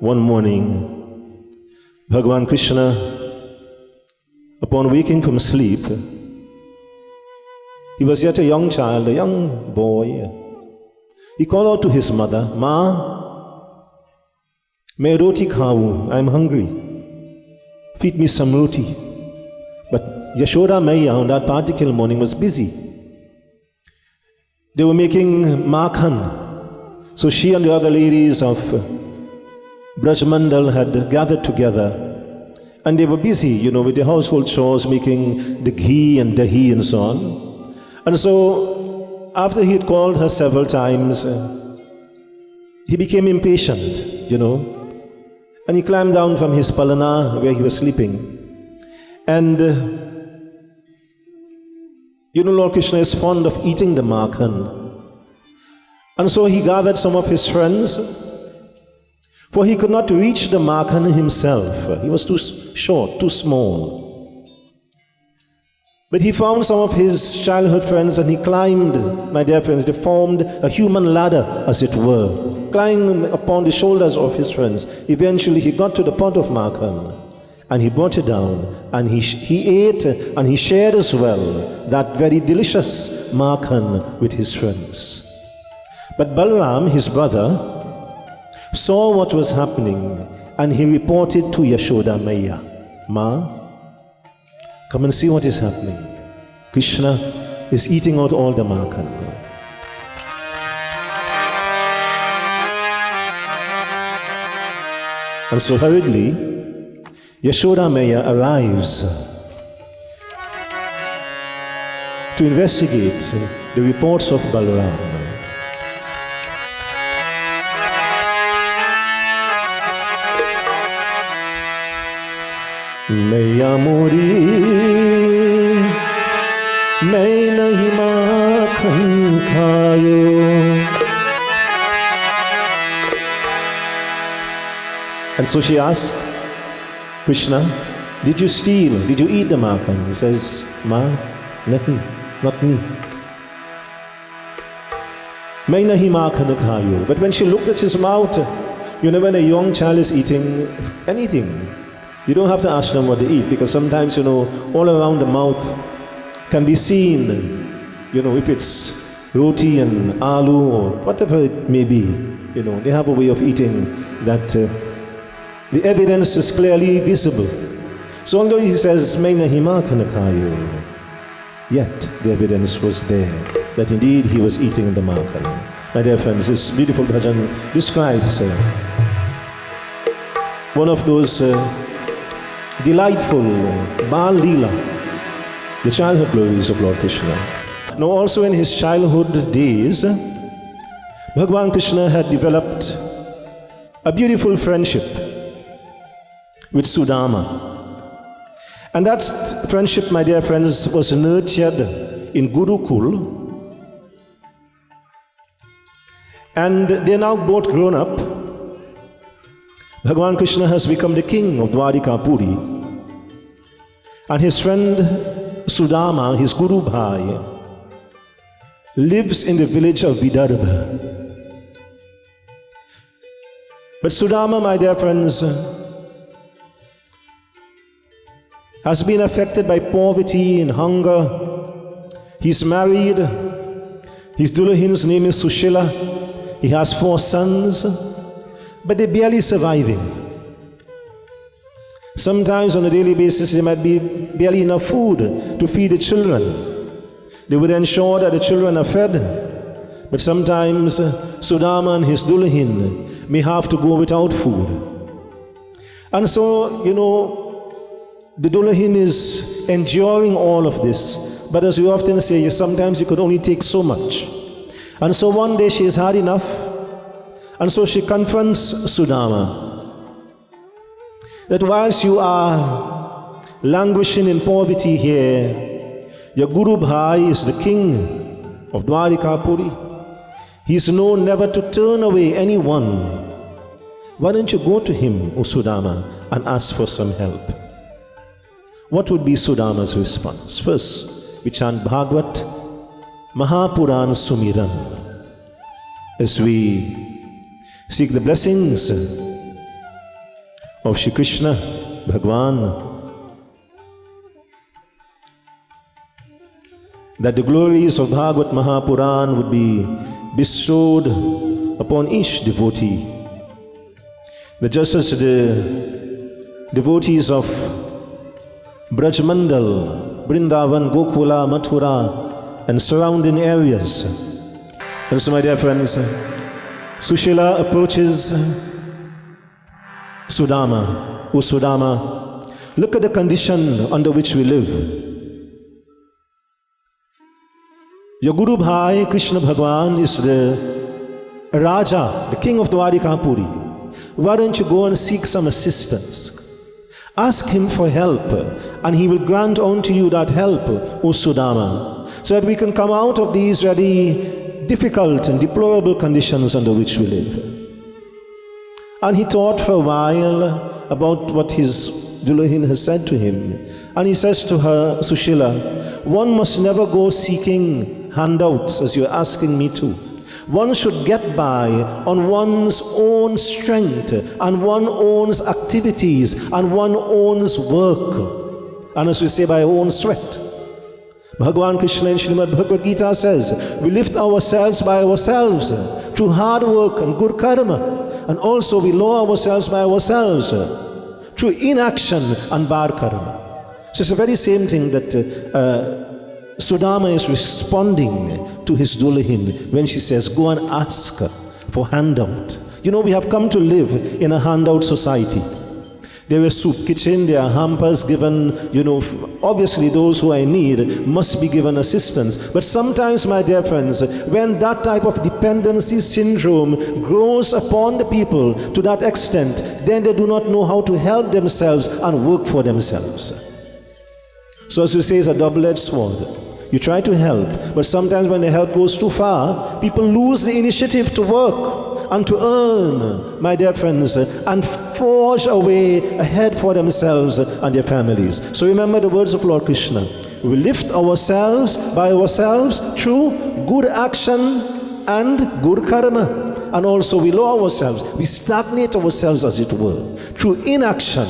One morning, Bhagavan Krishna, upon waking from sleep, he was yet a young child, a young boy. He called out to his mother, "Ma, main roti khaun, I am hungry. Feed me some roti." But Yashoda Maiya on that particular morning was busy. They were making makhan. So she and the other ladies of Brajmandal had gathered together, and they were busy, with the household chores, making the ghee and dahi and so on. And so, after he had called her several times, he became impatient, and he climbed down from his palana where he was sleeping. And, Lord Krishna is fond of eating the makhan. And so he gathered some of his friends, for he could not reach the makhan himself. He was too short, too small. But he found some of his childhood friends and he climbed, my dear friends, they formed a human ladder, as it were, climbed upon the shoulders of his friends. Eventually he got to the pot of makhan and he brought it down and he ate and he shared as well that very delicious makhan with his friends. But Balram, his brother, saw what was happening and he reported to Yashoda Maiya, "Ma, come and see what is happening. Krishna is eating out all the makhan." And so hurriedly, Yashoda Maiya arrives to investigate the reports of Balram. मैया मोरी मैं नहीं माखन खायो. And so she asked Krishna, "Did you steal? Did you eat the makhan?" He says, "Ma, nahi, not me. मैं नहीं माखन खायो." But when she looked at his mouth, when a young child is eating anything, you don't have to ask them what they eat, because sometimes, all around the mouth can be seen, if it's roti and aloo or whatever it may be, they have a way of eating that the evidence is clearly visible. So although he says, "Main nahi makhan khayo," yet the evidence was there that indeed he was eating the makhan. My dear friends, this beautiful bhajan describes one of those delightful Bal Leela, the childhood glories of Lord Krishna. Now also in his childhood days, Bhagavan Krishna had developed a beautiful friendship with Sudama. And that friendship, my dear friends, was nurtured in Gurukul. And they are now both grown up. Bhagavan Krishna has become the king of Dwarikapuri, and his friend Sudama, his Guru Bhai, lives in the village of Vidarbha. But Sudama, my dear friends, has been affected by poverty and hunger. He's married. His Dulahin's name is Sushila. He has 4 sons. But they're barely surviving. Sometimes on a daily basis there might be barely enough food to feed the children. They would ensure that the children are fed. But sometimes Sudama and his Dulahin may have to go without food. And so, the Dulahin is enduring all of this. But as we often say, sometimes you could only take so much. And so one day she has had enough. And so she confronts Sudama that whilst you are languishing in poverty here, your Guru Bhai is the king of Dwarikapuri. He is known never to turn away anyone. Why don't you go to him, O Sudama, and ask for some help? What would be Sudama's response? First, we chant Bhagavad Mahapuran Sumiran as we seek the blessings of Shri Krishna, Bhagwan, that the glories of Bhagavad Mahapuran would be bestowed upon each devotee. That just as the devotees of Brajmandal, Vrindavan, Gokula, Mathura, and surrounding areas. And so, my dear friends, Sushila approaches Sudama. O Sudama, look at the condition under which we live. Your Guru Bhai, Krishna Bhagwan, is the Raja, the king of Dwarikapuri. Why don't you go and seek some assistance? Ask him for help, and he will grant unto you that help, O Sudama, so that we can come out of these very difficult and deplorable conditions under which we live. And he thought for a while about what his Dulahin has said to him. And he says to her, Sushila, one must never go seeking handouts as you're asking me to. One should get by on one's own strength and one's own activities and one's own work. And as we say, by own sweat. Bhagavan Krishna in Srimad Bhagavad Gita says, we lift ourselves by ourselves through hard work and good karma. And also we lower ourselves by ourselves through inaction and bad karma. So it's the very same thing that Sudama is responding to his Dulahin when she says, go and ask for handout. You know, we have come to live in a handout society. There is soup kitchen, there are hampers given, you know, obviously those who I need must be given assistance. But sometimes, my dear friends, when that type of dependency syndrome grows upon the people to that extent, then they do not know how to help themselves and work for themselves. So as we say, it's a double-edged sword. You try to help, but sometimes when the help goes too far, people lose the initiative to work and to earn, my dear friends, and forge a way ahead for themselves and their families. So remember the words of Lord Krishna. We lift ourselves by ourselves through good action and good karma. And also we lower ourselves, we stagnate ourselves as it were, through inaction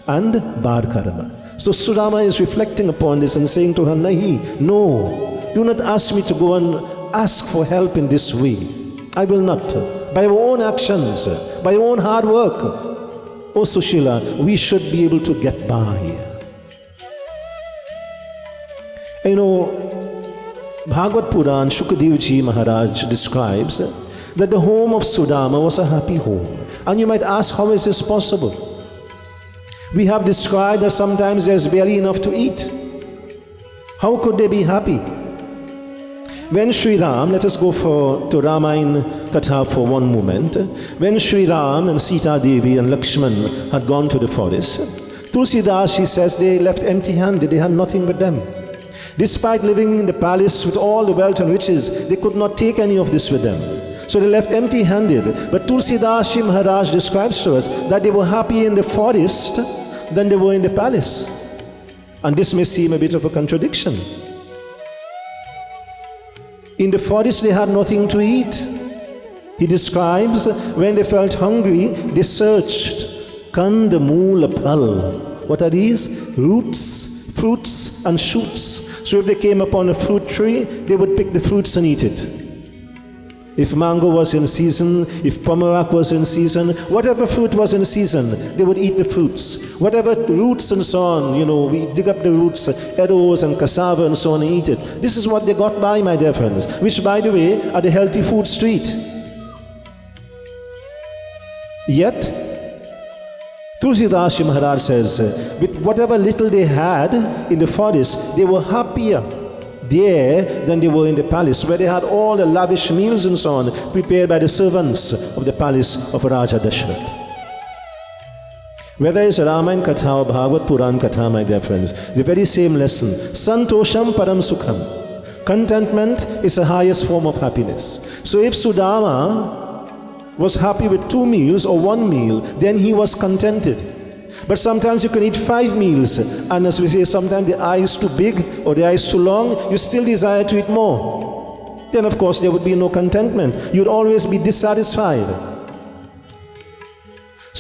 and bad karma. So Sudama is reflecting upon this and saying to her, Nahi, no, do not ask me to go and ask for help in this way. I will not. By our own actions, by our own hard work, O Sushila, we should be able to get by. You know, Bhagavad Puran, Shukadevji Maharaj describes that the home of Sudama was a happy home. And you might ask, how is this possible? We have described that sometimes there's barely enough to eat. How could they be happy? When Sri Ram, let us go to Ramayana Katha for one moment. When Sri Ram and Sita Devi and Lakshman had gone to the forest, Tulsidas, she says, they left empty-handed, they had nothing with them. Despite living in the palace with all the wealth and riches, they could not take any of this with them. So they left empty-handed. But Tulsidas Maharaj describes to us that they were happy in the forest than they were in the palace. And this may seem a bit of a contradiction. In the forest they had nothing to eat. He describes when they felt hungry, they searched Kandamoola Phal. What are these? Roots, fruits and shoots. So if they came upon a fruit tree, they would pick the fruits and eat it. If mango was in season, if pomerac was in season, whatever fruit was in season, they would eat the fruits. Whatever roots and so on, you know, we dig up the roots, eddos and cassava and so on and eat it. This is what they got by, my dear friends, which by the way are the healthy food street. Yet, Tulsidas Maharaj says, with whatever little they had in the forest, they were happier there than they were in the palace, where they had all the lavish meals and so on prepared by the servants of the palace of Raja Dashrath. Whether it's Ramayana Katha or Bhagavad Puran Katha, my dear friends, the very same lesson. Santosham Param Sukham. Contentment is the highest form of happiness. So if Sudama was happy with 2 meals or 1 meal, then he was contented. But sometimes you can eat 5 meals, and as we say, sometimes the eye is too big or the eye is too long, you still desire to eat more. Then of course there would be no contentment. You'd always be dissatisfied.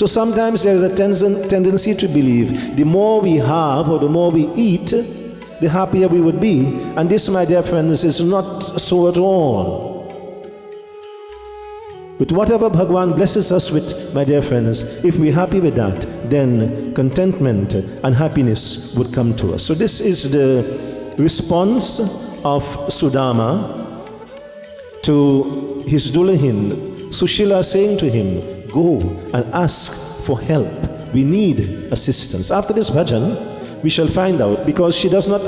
So sometimes there is a tendency to believe the more we have or the more we eat, the happier we would be. And this, my dear friends, is not so at all. With whatever Bhagwan blesses us with, my dear friends, if we're happy with that, then contentment and happiness would come to us. So this is the response of Sudama to his Dulahin, Sushila, saying to him, go and ask for help. We need assistance. After this bhajan, we shall find out, because she does not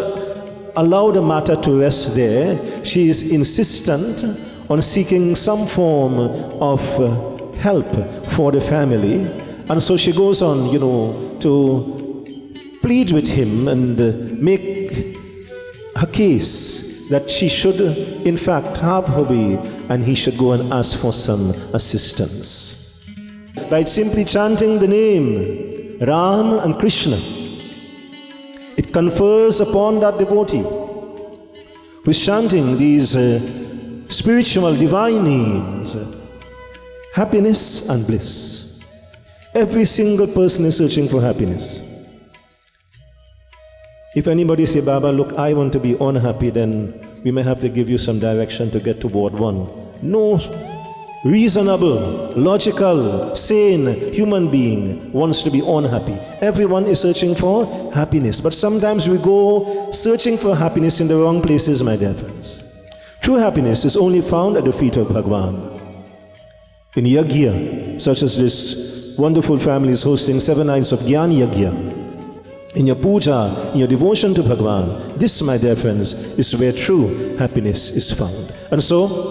allow the matter to rest there. She is insistent on seeking some form of help for the family. And so she goes on, to plead with him and make her case that she should in fact have her way and he should go and ask for some assistance. By simply chanting the name Ram and Krishna, it confers upon that devotee who is chanting these spiritual divine names happiness and bliss. Every single person is searching for happiness. If anybody say, Baba, look, I want to be unhappy, then we may have to give you some direction to get toward one. No reasonable, logical, sane human being wants to be unhappy. Everyone is searching for happiness. But sometimes we go searching for happiness in the wrong places, my dear friends. True happiness is only found at the feet of Bhagwan. In Yagna, such as this wonderful family is hosting 7 nights of Gyaan Yagna, in your puja, in your devotion to Bhagwan, this, my dear friends, is where true happiness is found. And so,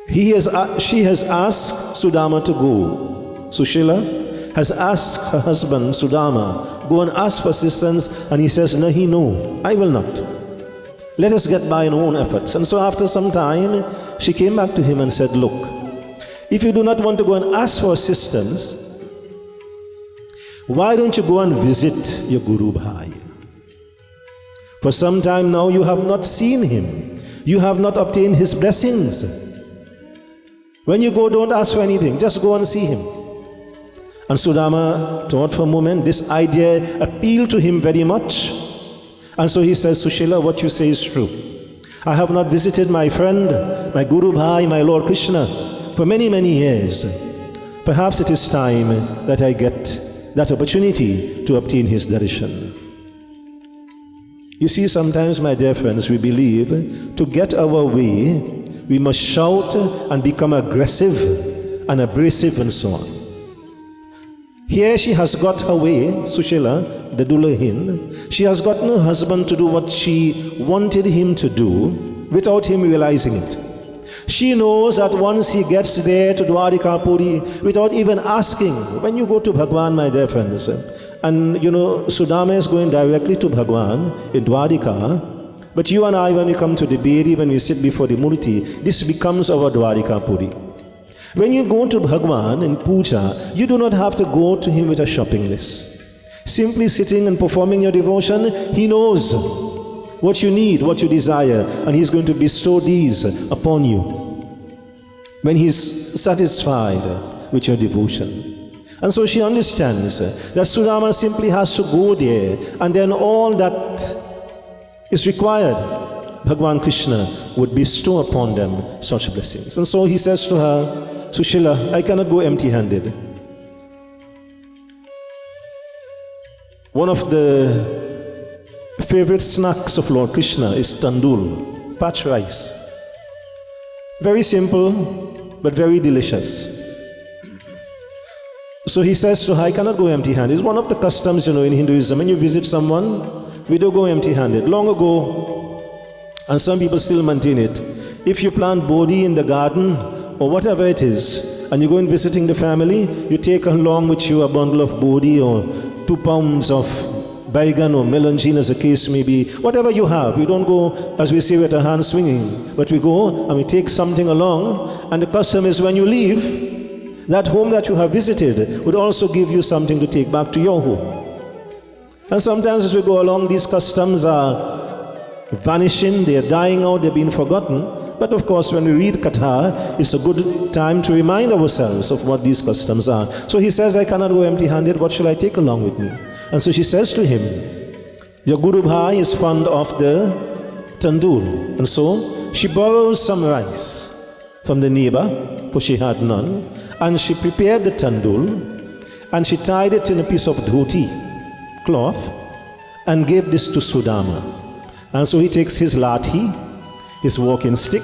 she has asked Sudama to go. Sushila has asked her husband, Sudama, go and ask for assistance, and he says, Nahi, no, I will not. Let us get by in our own efforts. And so after some time, she came back to him and said, look, if you do not want to go and ask for assistance, why don't you go and visit your Guru Bhai? For some time now you have not seen him. You have not obtained his blessings. When you go, don't ask for anything. Just go and see him. And Sudama thought for a moment. This idea appealed to him very much. And so he says, Sushila, what you say is true. I have not visited my friend, my Guru Bhai, my Lord Krishna for many, many years. Perhaps it is time that I get that opportunity to obtain his darshan. You see, sometimes, my dear friends, we believe to get our way, we must shout and become aggressive and abrasive and so on. Here she has got her way, Sushila, the Dulahin. She has gotten her husband to do what she wanted him to do without him realizing it. She knows that once he gets there to Dwarikapuri, without even asking, when you go to Bhagwan, my dear friends, and Sudama is going directly to Bhagwan in Dwarika, but you and I, when we come to the Bedi, when we sit before the Murti, this becomes our Dwarikapuri. When you go to Bhagwan in puja, you do not have to go to him with a shopping list. Simply sitting and performing your devotion, he knows what you need, what you desire, and he's going to bestow these upon you when he's satisfied with your devotion. And so she understands that Sudama simply has to go there, and then all that is required, Bhagwan Krishna would bestow upon them such blessings. And so he says to her, Sushila, I cannot go empty-handed. One of the favorite snacks of Lord Krishna is tandul, patch rice. Very simple, but very delicious. So he says to her, I cannot go empty-handed. It's one of the customs, in Hinduism. When you visit someone, we don't go empty-handed. Long ago, and some people still maintain it, if you plant bodhi in the garden, or whatever it is, and you go in visiting the family, you take along with you a bundle of bodhi or 2 pounds of baigan or melangine, as the case may be. Whatever you have, you don't go, as we say, with a hand swinging, but we go and we take something along, and the custom is when you leave, that home that you have visited would also give you something to take back to your home. And sometimes as we go along, these customs are vanishing, they are dying out, they're being forgotten. But of course, when we read Katha, it's a good time to remind ourselves of what these customs are. So he says, I cannot go empty-handed. What shall I take along with me? And so she says to him, your Guru Bhai is fond of the tandoor. And so she borrows some rice from the neighbor, for she had none. And she prepared the tandoor, and she tied it in a piece of dhoti cloth and gave this to Sudama. And so he takes his lathi, his walking stick,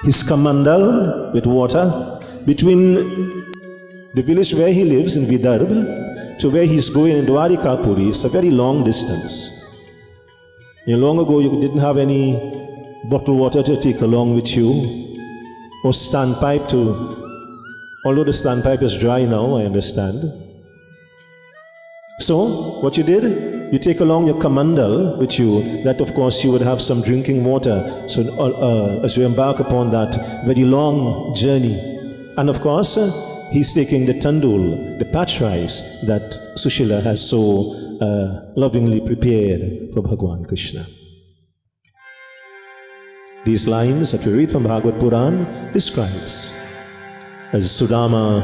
his kamandal with water, between the village where he lives in Vidarbha to where he's going in Dwarikapuri. It's a very long distance. Long ago you didn't have any bottled water to take along with you, or standpipe to, although the standpipe is dry now, I understand. So, what you did, you take along your kamandal with you, that of course you would have some drinking water, so as you embark upon that very long journey. And of course, he's taking the tandoor, the patch rice that Sushila has so lovingly prepared for Bhagwan Krishna. These lines that we read from Bhagavad Puran describes as Sudama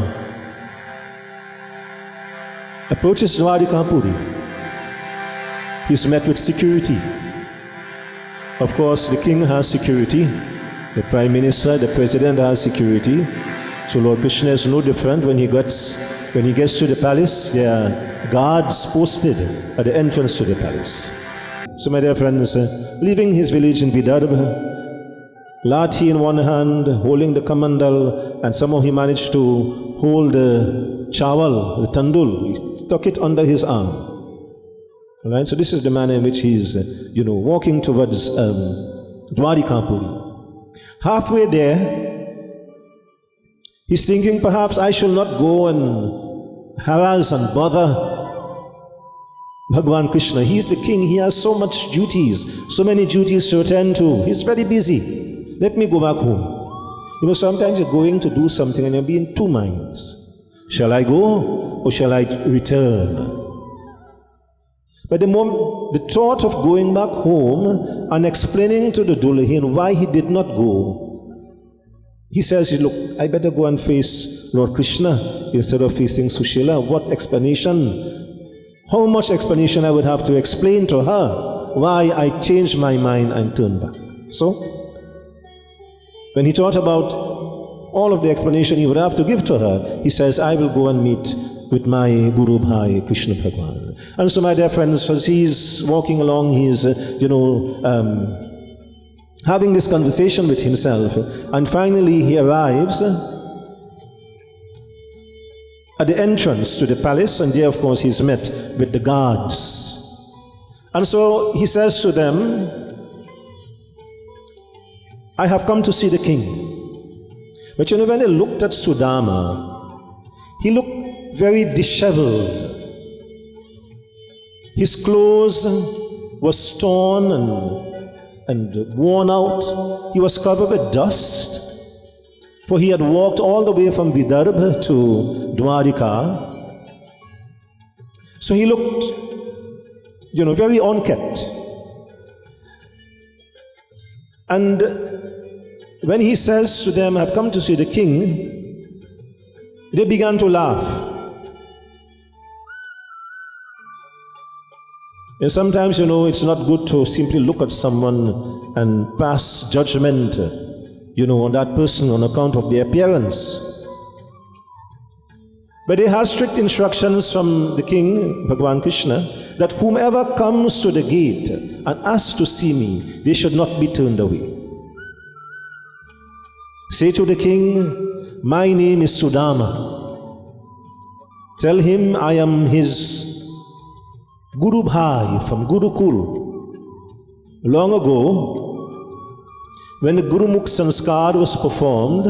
approaches Dwarikapuri. He's met with security. Of course, the king has security, the prime minister, the president has security. So Lord Krishna is no different. When he gets to the palace, there are guards posted at the entrance to the palace. So my dear friends, leaving his village in Vidarbha, lathi in one hand, holding the kamandal, and somehow he managed to hold the chawal, the tandoor. He stuck it under his arm. All right, so this is the manner in which he's, walking towards Dwarikapuri. Halfway there, he's thinking, perhaps I shall not go and harass and bother Bhagwan Krishna. He's the king. He has so much duties, so many duties to attend to. He's very busy. Let me go back home. Sometimes you're going to do something and you'll be in two minds. Shall I go or shall I return? But the thought of going back home and explaining to the Dulahin why he did not go, he says, look, I better go and face Lord Krishna instead of facing Sushila. What explanation? How much explanation I would have to explain to her why I changed my mind and turned back. So, when he thought about all of the explanation he would have to give to her, he says, I will go and meet with my Guru Bhai, Krishna Bhagwan. And so, my dear friends, as he's walking along, he's, having this conversation with himself, and finally he arrives at the entrance to the palace, and there, of course, he's met with the guards. And so he says to them, I have come to see the king. But when they looked at Sudama, he looked very disheveled. His clothes was torn and worn out. He was covered with dust, for he had walked all the way from Vidarbha to Dwarika. So he looked, very unkempt. And when he says to them, I've come to see the king, they began to laugh. And sometimes, it's not good to simply look at someone and pass judgment, on that person on account of their appearance. But they have strict instructions from the king, Bhagwan Krishna, that whomever comes to the gate and asks to see me, they should not be turned away. Say to the king, my name is Sudama. Tell him I am his Guru Bhai from Gurukul. Long ago, when the Gurumukh Sanskar was performed,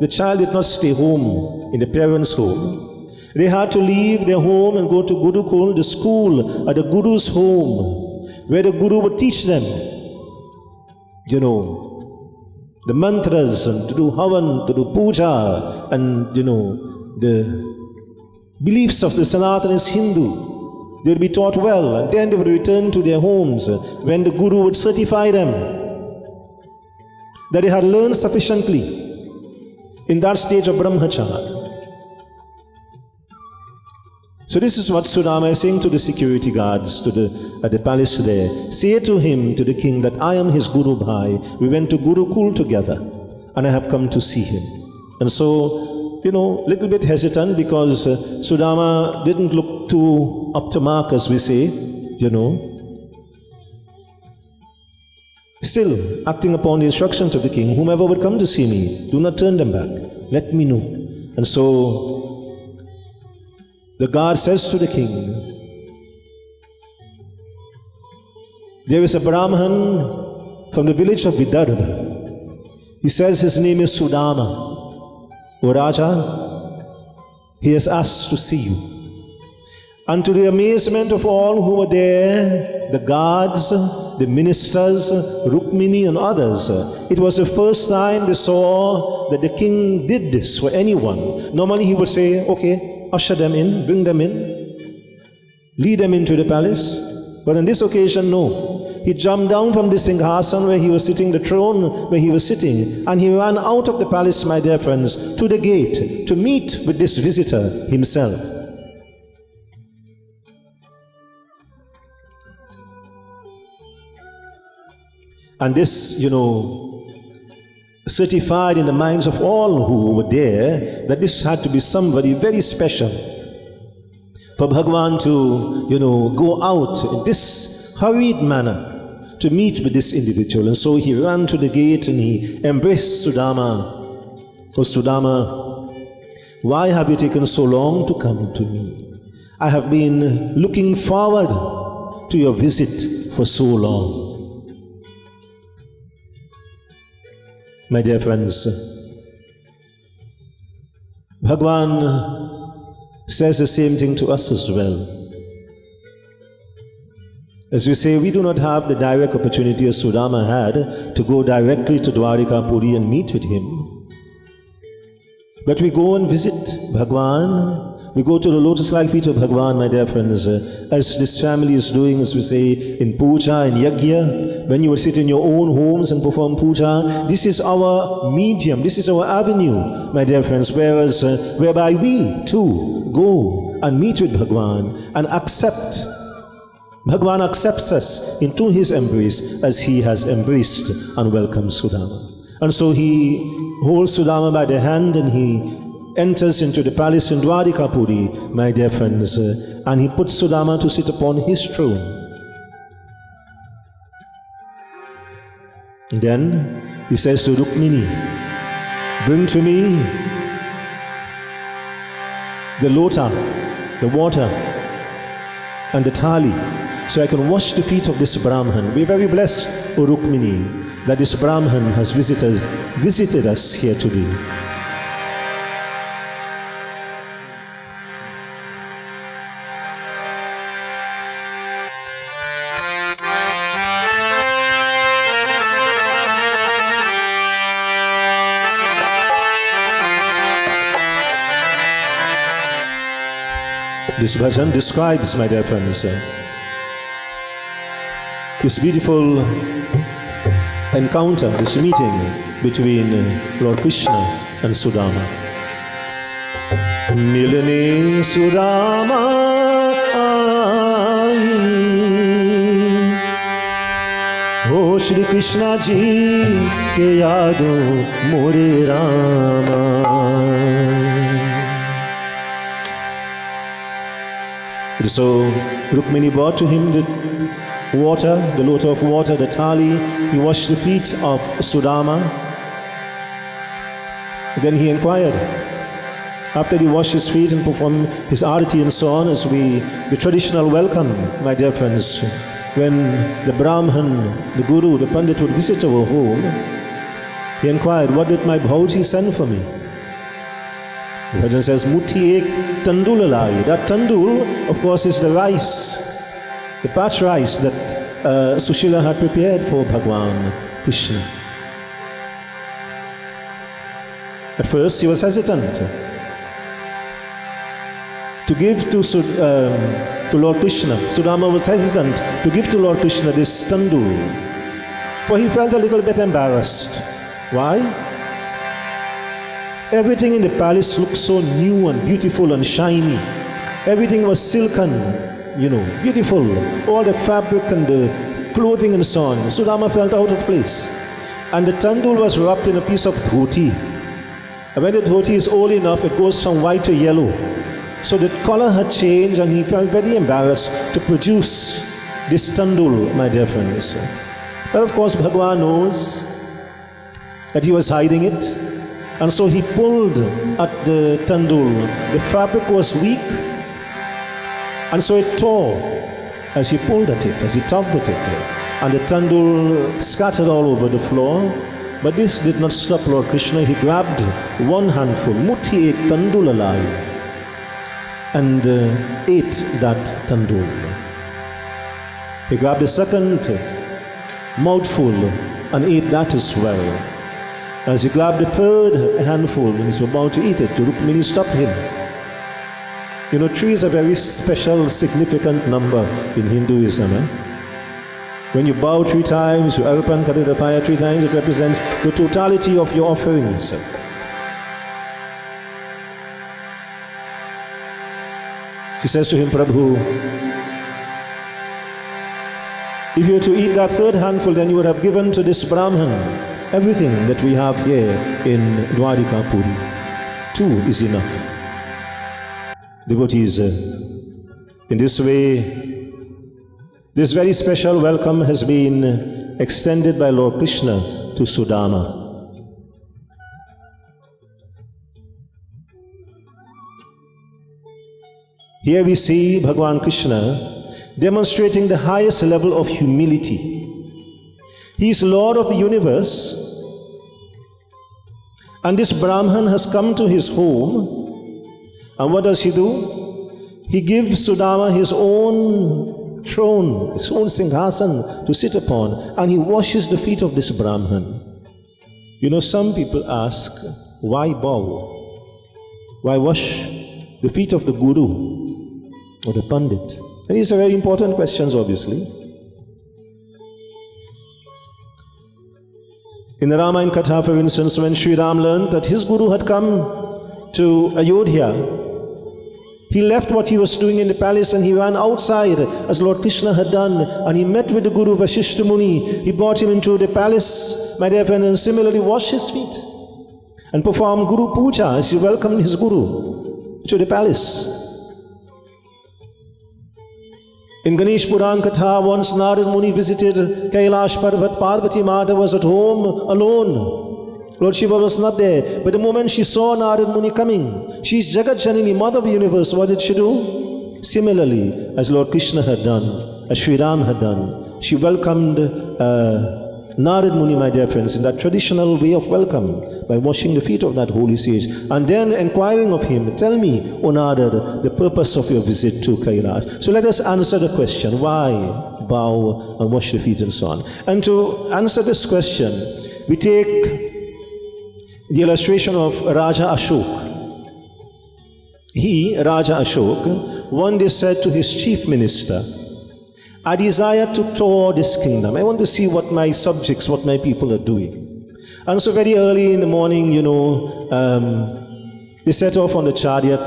the child did not stay home in the parents' home. They had to leave their home and go to Gurukul, the school at the Guru's home, where the Guru would teach them, the mantras, and to do havan, to do puja, and the beliefs of the Sanatanis Hindu. They would be taught well, and then they would return to their homes when the Guru would certify them. that he had learned sufficiently in that stage of brahmacharya. So this is what Sudama is saying to the security guards at the palace there. Say to him, to the king, that I am his Guru Bhai. We went to Gurukul together and I have come to see him. And so, little bit hesitant because Sudama didn't look too up to mark, as we say, Still, acting upon the instructions of the king, whomever would come to see me, do not turn them back. Let me know. And so, the guard says to the king, there is a Brahman from the village of Vidarbha. He says his name is Sudama. O Raja, he has asked to see you. And to the amazement of all who were there, the guards, the ministers, Rukmini and others, it was the first time they saw that the king did this for anyone. Normally he would say, okay, usher them in, bring them in, lead them into the palace. But on this occasion, no. He jumped down from the Singhasan where he was sitting, the throne where he was sitting, and he ran out of the palace, my dear friends, to the gate to meet with this visitor himself. And this, certified in the minds of all who were there that this had to be somebody very special for Bhagwan to, go out in this hurried manner to meet with this individual. And so he ran to the gate and he embraced Sudama. Oh Sudama, why have you taken so long to come to me? I have been looking forward to your visit for so long. My dear friends, Bhagwan says the same thing to us as well. As we say, we do not have the direct opportunity as Sudama had to go directly to Dwarika Puri and meet with him. But we go and visit Bhagwan. We go to the lotus-like feet of Bhagwan, my dear friends, as this family is doing, as we say, in puja, in yagna. When you will sit in your own homes and perform puja, this is our medium, this is our avenue, my dear friends, whereby we too go and meet with Bhagwan and accept. Bhagwan accepts us into his embrace as he has embraced and welcomed Sudama. And so he holds Sudama by the hand and he enters into the palace in Dwarika Puri, my dear friends, and he puts Sudama to sit upon his throne. And then he says to Rukmini, bring to me the lota, the water, and the thali, so I can wash the feet of this Brahman. We are very blessed, O Rukmini, that this Brahman has visited us here today. This bhajan describes, my dear friends, this beautiful encounter, this meeting between Lord Krishna and Sudama. Milane Sudama ho Shri Krishna ji ke yaado more Rama. So Rukmini brought to him the water, the lota of water, the thali. He washed the feet of Sudama. Then he inquired. After he washed his feet and performed his arati and so on, as the traditional welcome, my dear friends, when the Brahman, the Guru, the Pandit would visit our home, he inquired, what did my Bhauji send for me? The bhajan says, Muthi ek tandul alai. That tandul, of course, is the rice, the parched rice that Sushila had prepared for Bhagwan Krishna. At first, he was hesitant to give to Lord Krishna. Sudama was hesitant to give to Lord Krishna this tandul, for he felt a little bit embarrassed. Why? Everything in the palace looked so new and beautiful and shiny. Everything was silken, beautiful. All the fabric and the clothing and so on. Sudama felt out of place. And the tandul was wrapped in a piece of dhoti. And when the dhoti is old enough, it goes from white to yellow. So the color had changed and he felt very embarrassed to produce this tandul, my dear friends. But of course, Bhagavan knows that he was hiding it. And so he pulled at the tandul. The fabric was weak. And so it tore as he pulled at it, as he tugged at it. And the tandul scattered all over the floor. But this did not stop Lord Krishna. He grabbed one handful, muthi ek tandul alai, and ate that tandul. He grabbed the second mouthful and ate that as well. As he grabbed the third handful and he was about to eat it, Rukmini stopped him. 3 is a very special, significant number in Hinduism. When you bow 3 times, you arpan cut the fire 3 times, it represents the totality of your offerings. She says to him, Prabhu, if you were to eat that third handful, then you would have given to this Brahman everything that we have here in Dwarika Puri. 2 is enough. Devotees, in this way, this very special welcome has been extended by Lord Krishna to Sudama. Here we see Bhagavan Krishna demonstrating the highest level of humility. He is Lord of the universe, and this Brahman has come to his home, and what does he do? He gives Sudama his own throne, his own singhasan to sit upon, and he washes the feet of this Brahman. Some people ask, why bow? Why wash the feet of the Guru or the Pandit? And these are very important questions, obviously. In the Ramayana Katha, for instance, when Sri Ram learned that his Guru had come to Ayodhya, he left what he was doing in the palace and he ran outside as Lord Krishna had done, and he met with the Guru Vasishta Muni. He brought him into the palace, my dear friend, and similarly washed his feet and performed Guru Puja as he welcomed his Guru to the palace. In Ganesh Puran Katha, once Narad Muni visited Kailash Parvat. Parvati Mata was at home alone. Lord Shiva was not there. But the moment she saw Narad Muni coming, she is Jagat Janini, Mother of the universe. What did she do? Similarly, as Lord Krishna had done, as Sri Ram had done, she welcomed Narad Muni, my dear friends, in that traditional way of welcome, by washing the feet of that holy sage, and then inquiring of him, tell me, O Narad, the purpose of your visit to Kailash. So let us answer the question, why bow and wash the feet and so on. And to answer this question, we take the illustration of Raja Ashok. He, Raja Ashok, one day said to his chief minister, I desire to tour this kingdom. I want to see what my subjects, what my people are doing. And so very early in the morning, they set off on the chariot.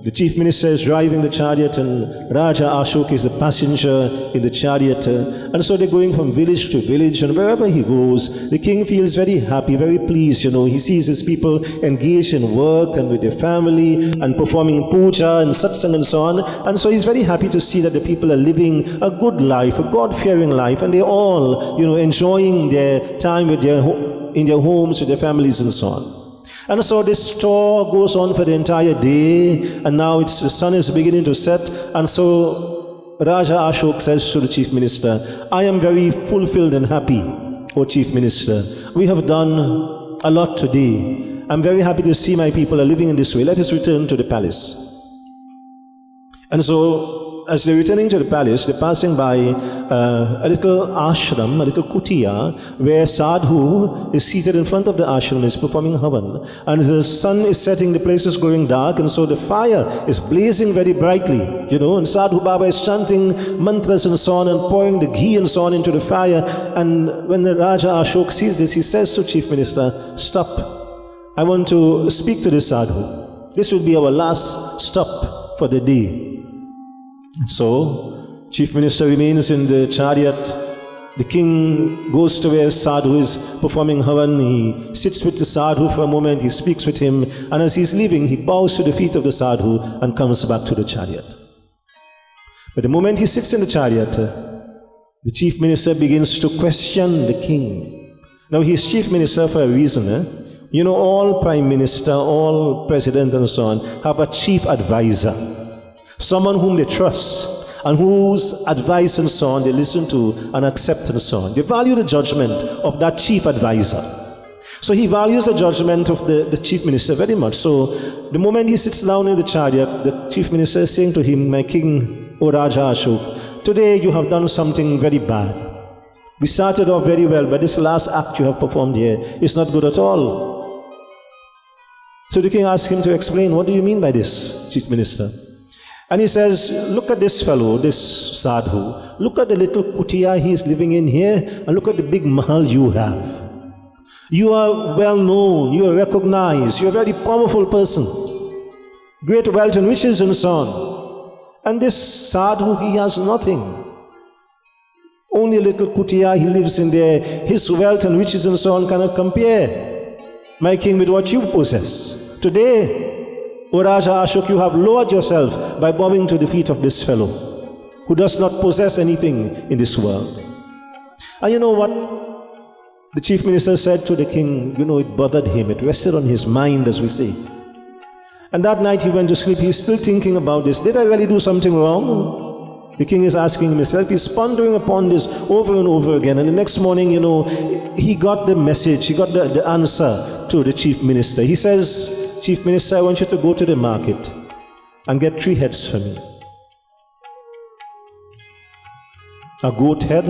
The chief minister is driving the chariot and Raja Ashok is the passenger in the chariot. And so they're going from village to village, and wherever he goes, the king feels very happy, very pleased. He sees his people engaged in work and with their family and performing puja and satsang and so on. And so he's very happy to see that the people are living a good life, a God-fearing life, and they're all, enjoying their time with in their homes, with their families and so on. And so this tour goes on for the entire day, and now the sun is beginning to set, and so Raja Ashok says to the chief minister, I am very fulfilled and happy, O chief minister. We have done a lot today. I'm very happy to see my people are living in this way. Let us return to the palace. And so as they're returning to the palace, they're passing by a little ashram, a little kutia, where sadhu is seated in front of the ashram, is performing havan. And the sun is setting, the place is growing dark, and so the fire is blazing very brightly, and Sadhu Baba is chanting mantras and so on, and pouring the ghee and so on into the fire. And when the Raja Ashok sees this, he says to Chief Minister, "Stop. I want to speak to this sadhu. This will be our last stop for the day." So, Chief Minister remains in the chariot. The king goes to where Sadhu is performing havan. He sits with the Sadhu for a moment, he speaks with him, and as he's leaving, he bows to the feet of the Sadhu and comes back to the chariot. But the moment he sits in the chariot, the Chief Minister begins to question the king. Now, he's Chief Minister for a reason. All Prime Minister, all President and so on have a chief advisor, someone whom they trust, and whose advice and so on they listen to and accept and so on. They value the judgment of that chief advisor. So he values the judgment of the chief minister very much. So the moment he sits down in the chariot, the chief minister is saying to him, "My king, O Raja Ashok, today you have done something very bad. We started off very well, but this last act you have performed here is not good at all." So the king asks him to explain, "What do you mean by this, chief minister?" And he says, "Look at this fellow, this sadhu. Look at the little kutia he is living in here, and look at the big mahal you have. You are well known, you are recognized, you are a very powerful person, great wealth and riches and so on. And this sadhu, he has nothing. Only a little kutia he lives in there. His wealth and riches and so on cannot compare, my king, with what you possess. Today, O Raja Ashok, you have lowered yourself by bowing to the feet of this fellow who does not possess anything in this world." And you know what the chief minister said to the king? It bothered him. It rested on his mind, as we say. And that night he went to sleep. He's still thinking about this. Did I really do something wrong? The king is asking himself. He's pondering upon this over and over again. And the next morning, he got the message. He got the answer to the chief minister. He says, "Chief Minister, I want you to go to the market and get 3 heads for me. A goat head,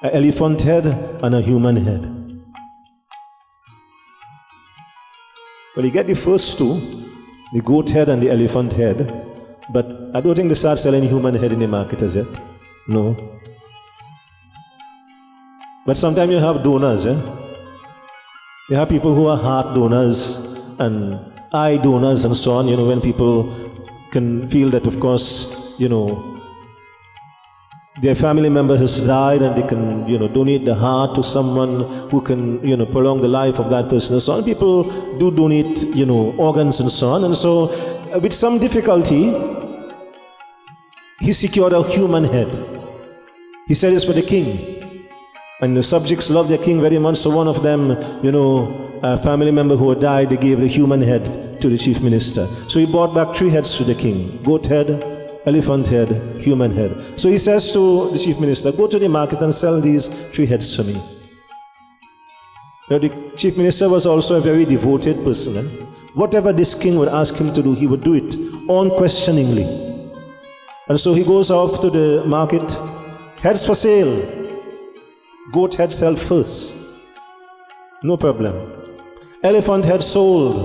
an elephant head, and a human head." Well, you get the first 2, the goat head and the elephant head, but I don't think they start selling human head in the market, is it? No. But sometimes you have donors, You have people who are heart donors and eye donors and so on, when people can feel that, of course, their family member has died and they can, donate the heart to someone who can, prolong the life of that person and so on. People do donate, organs and so on. And so, with some difficulty, he secured a human head. He said it's for the king. And the subjects loved their king very much, so one of them, a family member who had died, they gave the human head to the chief minister. So he brought back 3 heads to the king: goat head, elephant head, human head. So he says to the chief minister, "Go to the market and sell these 3 heads for me." Now the chief minister was also a very devoted person. Whatever this king would ask him to do, he would do it unquestioningly. And so he goes off to the market. Heads for sale. Goat head sell first. No problem. Elephant head sold.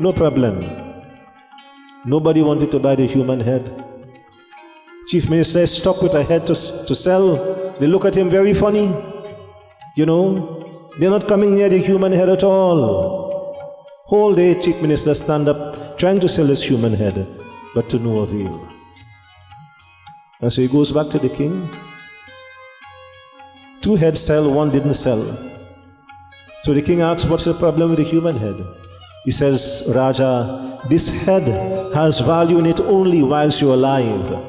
No problem. Nobody wanted to buy the human head. Chief minister is stuck with a head to sell. They look at him very funny. They're not coming near the human head at all. Whole day, chief minister stand up trying to sell this human head, but to no avail. And so he goes back to the king. 2 heads sell, 1 didn't sell. So the king asks, "What's the problem with the human head?" He says, "Raja, this head has value in it only whilst you're alive.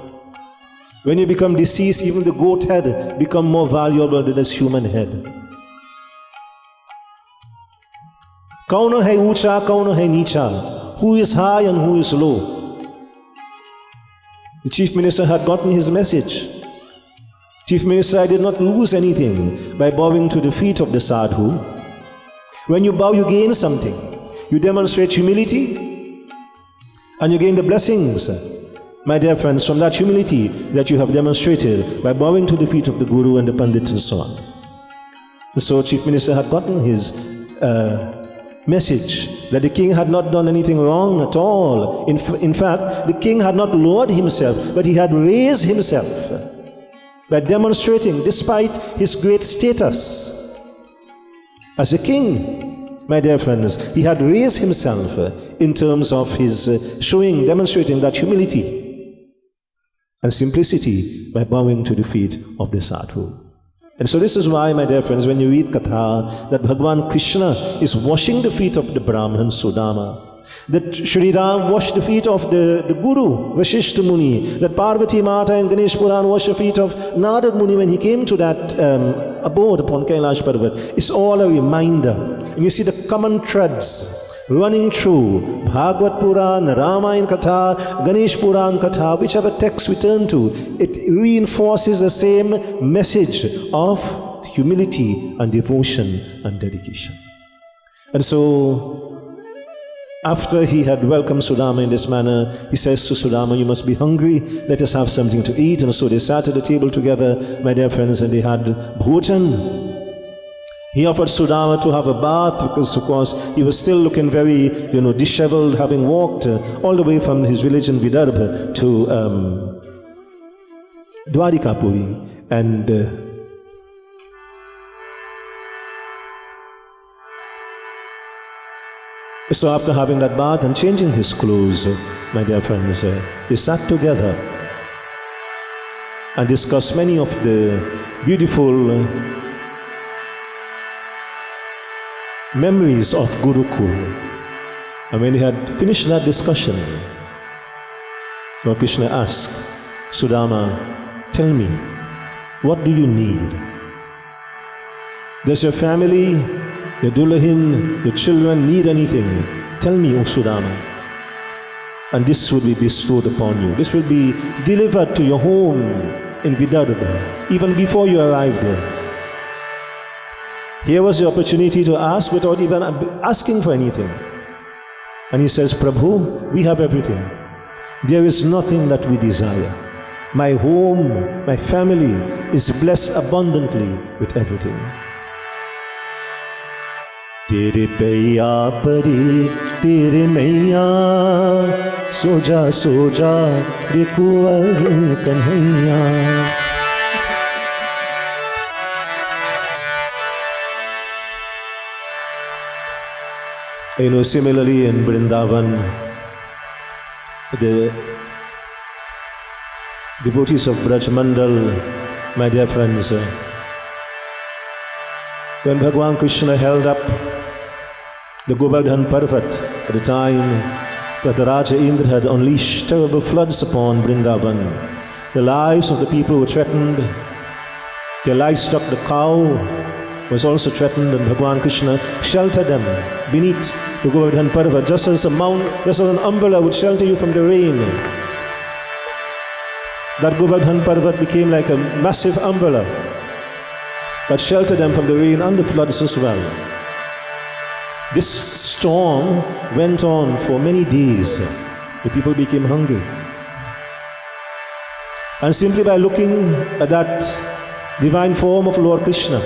When you become deceased, even the goat head become more valuable than this human head." Kauno hai ucha, kauno hai nicha. Who is high and who is low? The chief minister had gotten his message. Chief Minister, I did not lose anything by bowing to the feet of the sadhu. When you bow, you gain something. You demonstrate humility and you gain the blessings. my dear friends, from that humility that you have demonstrated by bowing to the feet of the Guru and the Pandit and so on. So Chief Minister had gotten his message that the king had not done anything wrong at all. In fact, the king had not lowered himself, but he had raised himself by demonstrating, despite his great status as a king, my dear friends, he had raised himself in terms of his demonstrating that humility and simplicity by bowing to the feet of the sadhu. And so this is why, my dear friends, when you read Katha, that Bhagavan Krishna is washing the feet of the Brahman Sudama, that Shri Ram washed the feet of the Guru, Vashishta Muni, that Parvati Mata and Ganesh Puran washed the feet of Narad Muni when he came to that abode upon Kailash Parvat. It's all a reminder. And you see the common threads running through Bhagavad Puran, Ramayana Katha, Ganesh Puran Katha, whichever text we turn to, it reinforces the same message of humility and devotion and dedication. And so, after he had welcomed Sudama in this manner, he says to Sudama, you must be hungry, let us have something to eat. And so they sat at the table together, my dear friends, and they had bhojan. He offered Sudama to have a bath because, of course, he was still looking very, disheveled, having walked all the way from his village in Vidarbha to Dwarikapuri. And so after having that bath and changing his clothes, my dear friends, they sat together and discussed many of the beautiful memories of Gurukul. And when he had finished that discussion, Lord Krishna asked Sudama, tell me, what do you need? Does your family, your dulahin, your children need anything? Tell me, O Sudama, and this will be bestowed upon you. This will be delivered to your home in Vidarbha, even before you arrive there. Here was the opportunity to ask without even asking for anything. And he says, Prabhu, we have everything. There is nothing that we desire. My home, my family is blessed abundantly with everything. Tere paiya pari, tere maiya, soja soja, rikuvar kanhaiya. Similarly in Vrindavan, the devotees of Braj Mandal, my dear friends, when Bhagavan Krishna held up the Govardhan Parvat at the time that the Raja Indra had unleashed terrible floods upon Vrindavan, the lives of the people were threatened, their livestock, the cow, was also threatened, and Bhagavan Krishna sheltered them beneath the Govardhan Parvat, just as an umbrella would shelter you from the rain. That Govardhan Parvat became like a massive umbrella that sheltered them from the rain and the floods as well. This storm went on for many days. The people became hungry. And simply by looking at that divine form of Lord Krishna,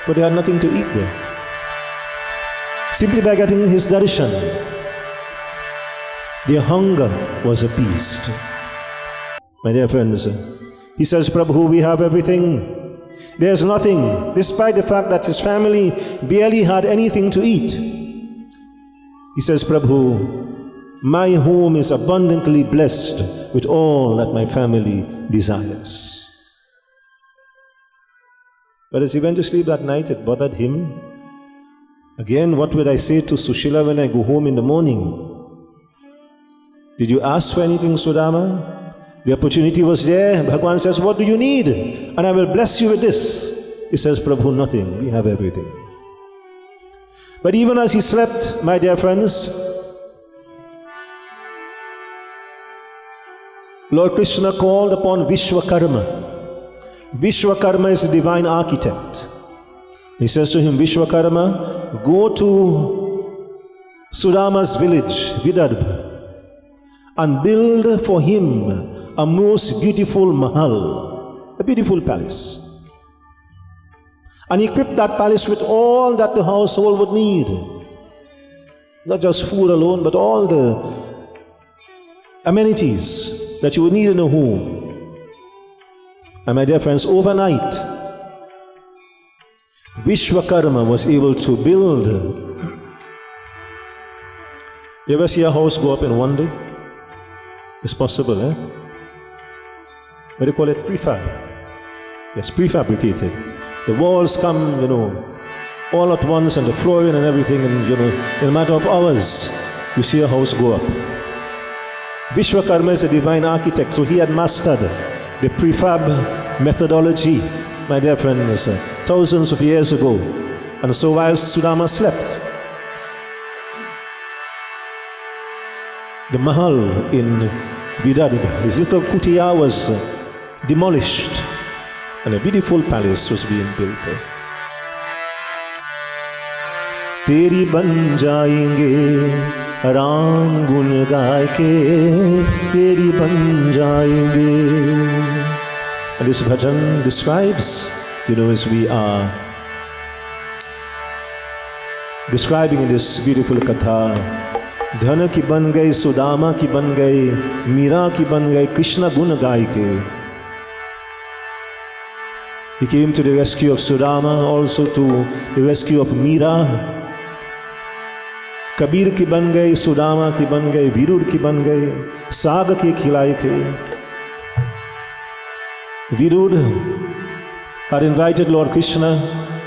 but they had nothing to eat there. Simply by getting his darshan, their hunger was appeased. My dear friends, he says, Prabhu, we have everything. There's nothing, despite the fact that his family barely had anything to eat. He says, Prabhu, my home is abundantly blessed with all that my family desires. But as he went to sleep that night, it bothered him. Again, what would I say to Sushila when I go home in the morning? Did you ask for anything, Sudama? The opportunity was there. Bhagavan says, what do you need? And I will bless you with this. He says, Prabhu, nothing. We have everything. But even as he slept, my dear friends, Lord Krishna called upon Vishwakarma. Vishwakarma is the divine architect. He says to him, Vishwakarma, go to Sudama's village, Vidarbha, and build for him a most beautiful mahal, a beautiful palace. And equip that palace with all that the household would need. Not just food alone, but all the amenities that you would need in a home. And my dear friends, overnight, Vishwakarma was able to build. You ever see a house go up in one day? It's possible, eh? What do you call it? Prefab. Yes, prefabricated. The walls come, all at once, and the flooring and everything, and in a matter of hours, you see a house go up. Vishwakarma is a divine architect, so he had mastered the prefab methodology, my dear friends, thousands of years ago. And so while Sudama slept, the mahal in Vidarbha, his little kutia was demolished, and a beautiful palace was being built. Teri ban jayenge Ram gun gaay ke, teri ban jayenge. And this bhajan describes, as we are describing in this beautiful katha, धन की बन गई, सुदामा की बन गई, मीरा की बन गई, कृष्ण गुण गाय के. He came to the rescue of Sudama, also to the rescue of Meera. Kabir की बन गई, सुदामा की बन गई, वीरुड की बन गई, साग के खिलाए के. Virud had invited Lord Krishna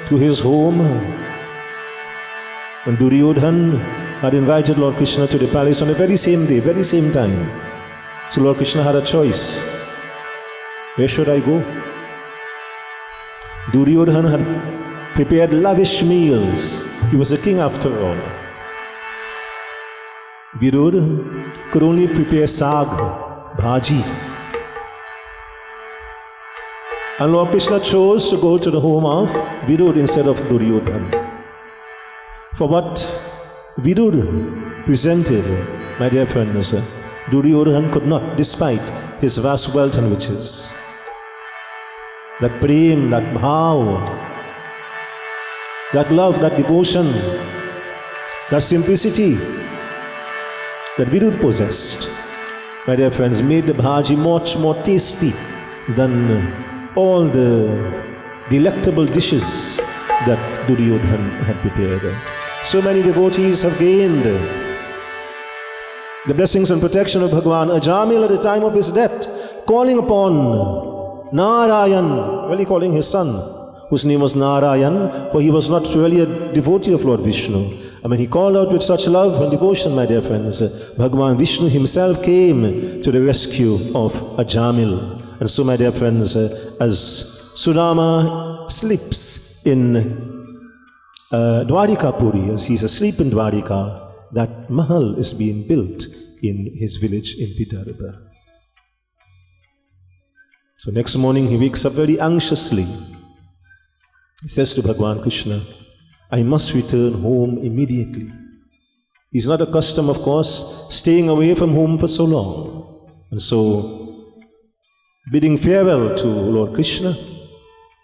to his home, and Duryodhan had invited Lord Krishna to the palace on the very same day, very same time. So Lord Krishna had a choice. Where should I go? Duryodhan had prepared lavish meals. He was a king after all. Virud could only prepare sag, bhaji. And Lord Krishna chose to go to the home of Virud instead of Duryodhan. For what Virud presented, my dear friends, Duryodhan could not, despite his vast wealth and riches. That prem, that bhav, that love, that devotion, that simplicity that Virud possessed, my dear friends, made the bhaji much more tasty than all the delectable dishes that Duryodhan had prepared. So many devotees have gained the blessings and protection of Bhagwan Ajamil at the time of his death, calling upon Narayan, really calling his son, whose name was Narayan, for he was not really a devotee of Lord Vishnu. I mean, he called out with such love and devotion, my dear friends. Bhagwan Vishnu himself came to the rescue of Ajamil. And so, my dear friends, as Sudama sleeps in Dwarika Puri, as he's asleep in Dwarika, that mahal is being built in his village in Vidarbha. So next morning he wakes up very anxiously. He says to Bhagwan Krishna, I must return home immediately. He's not accustomed, of course, staying away from home for so long. And so, bidding farewell to Lord Krishna,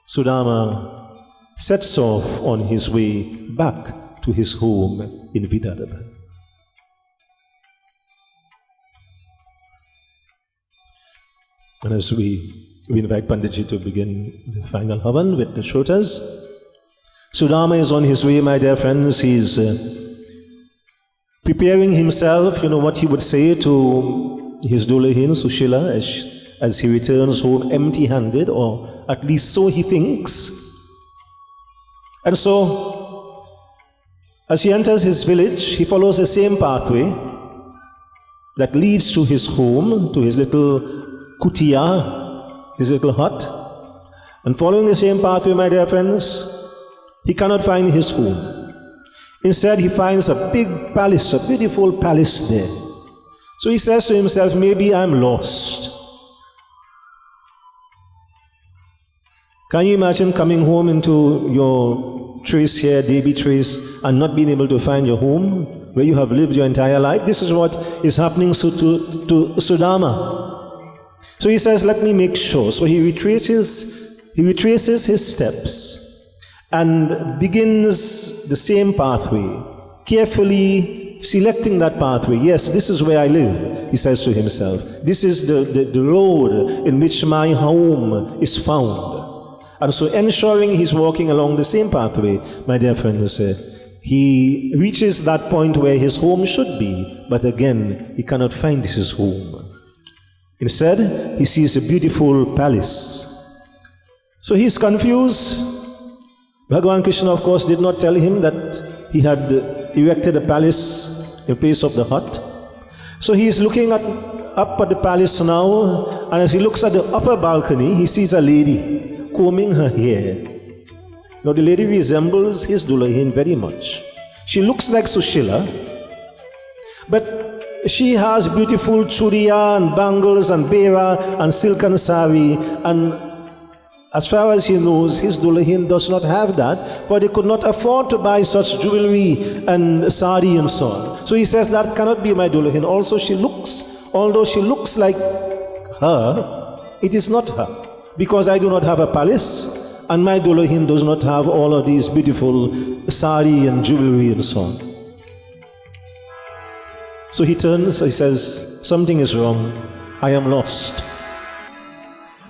Sudama sets off on his way back to his home in Vidarbha. And as we invite Panditji to begin the final havan with the shrotas, Sudama is on his way, my dear friends. He's preparing himself, what he would say to his Dulehin, Sushila, as he returns home empty-handed, or at least so he thinks. And so, as he enters his village, he follows the same pathway that leads to his home, to his little kutia, his little hut. And following the same pathway, my dear friends, he cannot find his home. Instead, he finds a big palace, a beautiful palace there. So he says to himself, maybe I'm lost. Can you imagine coming home into your trace here, Devi trace, and not being able to find your home? where you have lived your entire life. This is what is happening to Sudama. So he says, let me make sure. So he retraces his steps and begins the same pathway, carefully selecting that pathway. Yes, this is where I live, he says to himself. This is the road in which my home is found. And so ensuring he's walking along the same pathway, my dear friends, he reaches that point where his home should be, but again, he cannot find his home. Instead, he sees a beautiful palace. So he's confused. Bhagavan Krishna, of course, did not tell him that he had erected a palace in place of the hut. So he's looking up at the palace now, and as he looks at the upper balcony, he sees a lady combing her hair. Now the lady resembles his Dulahin very much. She looks like Sushila, but she has beautiful churiya and bangles and bera and silken sari, and as far as he knows, his Dulahin does not have that, for they could not afford to buy such jewelry and sari and so on. So he says, that cannot be my Dulahin. Also, although she looks like her, it is not her, because I do not have a palace, and my Dulahin does not have all of these beautiful sari and jewelry and so on. So he turns, he says, something is wrong, I am lost.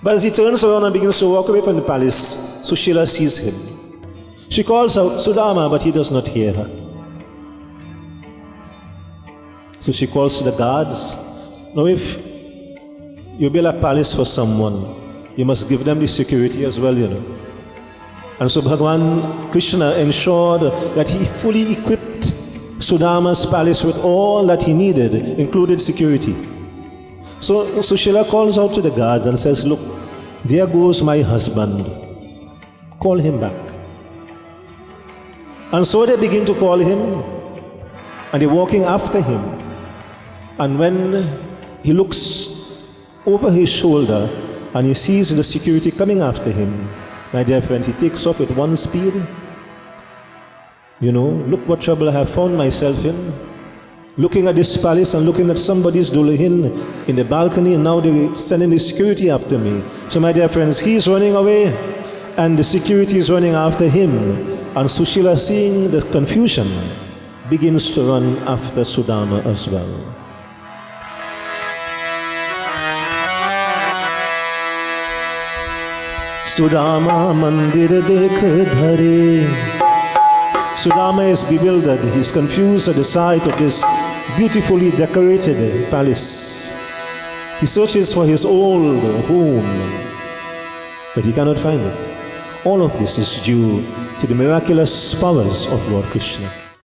But as he turns around and begins to walk away from the palace, Sushila sees him. She calls out, Sudama, but he does not hear her. So she calls to the guards. Now if you build a palace for someone, you must give them the security as well, And so Bhagavan Krishna ensured that he fully equipped Sudama's palace with all that he needed, included security. So Sushila calls out to the guards and says, look, there goes my husband. Call him back. And so they begin to call him, and they're walking after him. And when he looks over his shoulder and he sees the security coming after him, my dear friends, he takes off with one speed. Look what trouble I have found myself in. Looking at this palace and looking at somebody's Dulahin in the balcony, and now they're sending the security after me. So my dear friends, he's running away and the security is running after him. And Sushila, seeing the confusion, begins to run after Sudama as well. Sudama mandir dekh dhare. Sudama is bewildered, he's confused at the sight of this beautifully decorated palace. He searches for his old home, but he cannot find it. All of this is due to the miraculous powers of Lord Krishna.